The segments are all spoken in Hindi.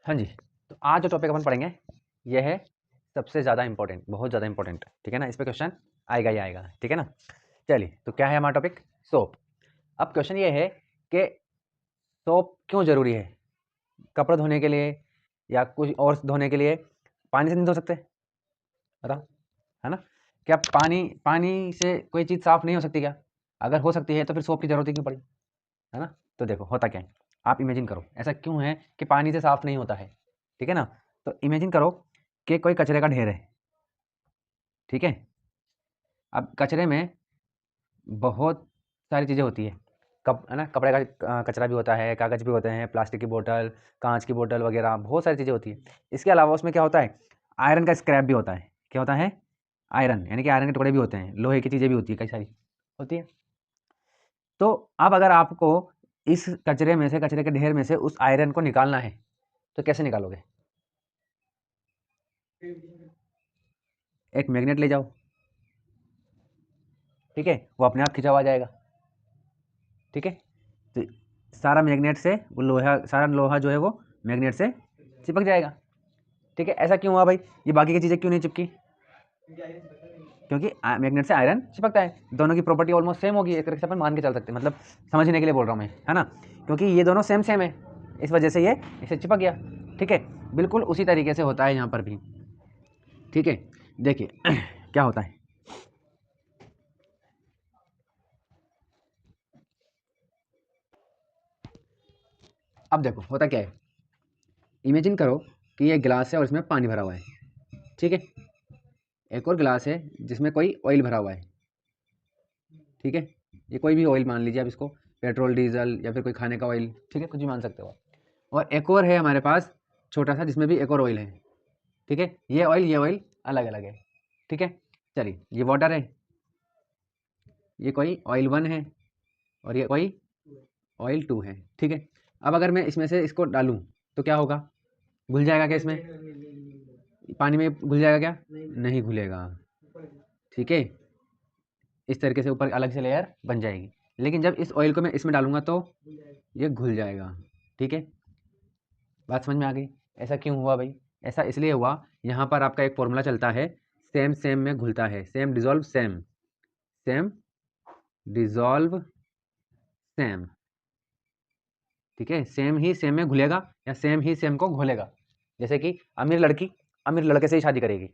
हाँ जी, तो आज जो टॉपिक अपन पढ़ेंगे ये है सबसे ज़्यादा इंपॉर्टेंट, बहुत ज़्यादा इंपॉर्टेंट, ठीक है ना। इस पे क्वेश्चन आएगा ही आएगा, ठीक है ना। चलिए, तो क्या है हमारा टॉपिक? सोप। अब क्वेश्चन ये है कि सोप क्यों ज़रूरी है? कपड़े धोने के लिए या कुछ और धोने के लिए पानी से नहीं धो सकते? बताओ, है ना। क्या पानी से कोई चीज़ साफ़ नहीं हो सकती क्या? अगर हो सकती है तो फिर सोप की ज़रूरत ही क्यों पड़ी, है ना। तो देखो होता क्या है, आप इमेजिन करो ऐसा क्यों है कि पानी से साफ़ नहीं होता है, ठीक है ना। तो इमेजिन करो कि कोई कचरे का ढेर है, ठीक है। अब कचरे में बहुत सारी चीज़ें होती है, है ना। कपड़े का कचरा भी होता है, कागज़ भी होते हैं, प्लास्टिक की बोतल, कांच की बोतल वगैरह बहुत सारी चीज़ें होती है। इसके अलावा उसमें क्या होता है, आयरन का स्क्रैप भी होता है। क्या होता है? आयरन, यानी कि आयरन के टुकड़े भी होते हैं, लोहे की चीज़ें भी होती है, कई सारी होती है। तो अब अगर आपको इस कचरे में से, कचरे के ढेर में से उस आयरन को निकालना है तो कैसे निकालोगे? एक मैग्नेट ले जाओ, ठीक है, वो अपने आप खिंचा हुआ जाएगा, ठीक है। तो सारा मैग्नेट से वो लोहा, सारा लोहा जो है वो मैग्नेट से चिपक जाएगा, ठीक है। ऐसा क्यों हुआ भाई? ये बाकी की चीज़ें क्यों नहीं चिपकी? क्योंकि मैग्नेट से आयरन चिपकता है, दोनों की प्रॉपर्टी ऑलमोस्ट सेम होगी, एक तरह से अपन मान के चल सकते हैं, मतलब समझने के लिए बोल रहा हूँ मैं, है ना। क्योंकि ये दोनों सेम सेम है, इस वजह से ये इसे चिपक गया, ठीक है। बिल्कुल उसी तरीके से होता है यहाँ पर भी, ठीक है। देखिए क्या होता है, अब देखो होता क्या है। इमेजिन करो कि ये गिलास है और इसमें पानी भरा हुआ है, ठीक है। एक और गिलास है जिसमें कोई ऑयल भरा हुआ है, ठीक है। ये कोई भी ऑयल मान लीजिए आप इसको, पेट्रोल, डीजल या फिर कोई खाने का ऑयल, ठीक है, कुछ भी मान सकते हो आप। और एक और है हमारे पास छोटा सा जिसमें भी एक और ऑयल है, ठीक है। ये ऑयल अलग अलग है, ठीक है। चलिए, ये वाटर है, ये कोई ऑयल 1 है और ये कोई ऑयल 2 है, ठीक है। अब अगर मैं इसमें से इसको डालूं तो क्या होगा? घुल जाएगा क्या इसमें? पानी में घुल जाएगा क्या? नहीं घुलेगा, ठीक है। इस तरीके से ऊपर अलग से लेयर बन जाएगी। लेकिन जब इस ऑयल को मैं इसमें डालूंगा तो ये घुल जाएगा, ठीक है। बात समझ में आ गई? ऐसा क्यों हुआ भाई? ऐसा इसलिए हुआ, यहाँ पर आपका एक फॉर्मूला चलता है, सेम सेम में घुलता है, same dissolve same, same dissolve same, ठीक है। सेम ही सेम में घुलेगा या सेम ही सेम को घोलेगा। जैसे कि अमीर लड़की अमीर लड़के से ही शादी करेगी।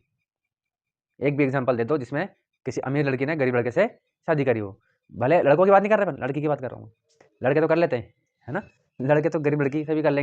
एक भी एग्जांपल दे दो जिसमें किसी अमीर लड़की ने गरीब लड़के से शादी करी हो। भले लड़कों की बात नहीं कर रहे, लड़की की बात कर रहा हूँ। लड़के तो कर लेते हैं, है ना। लड़के तो गरीब लड़की से भी कर लेंगे।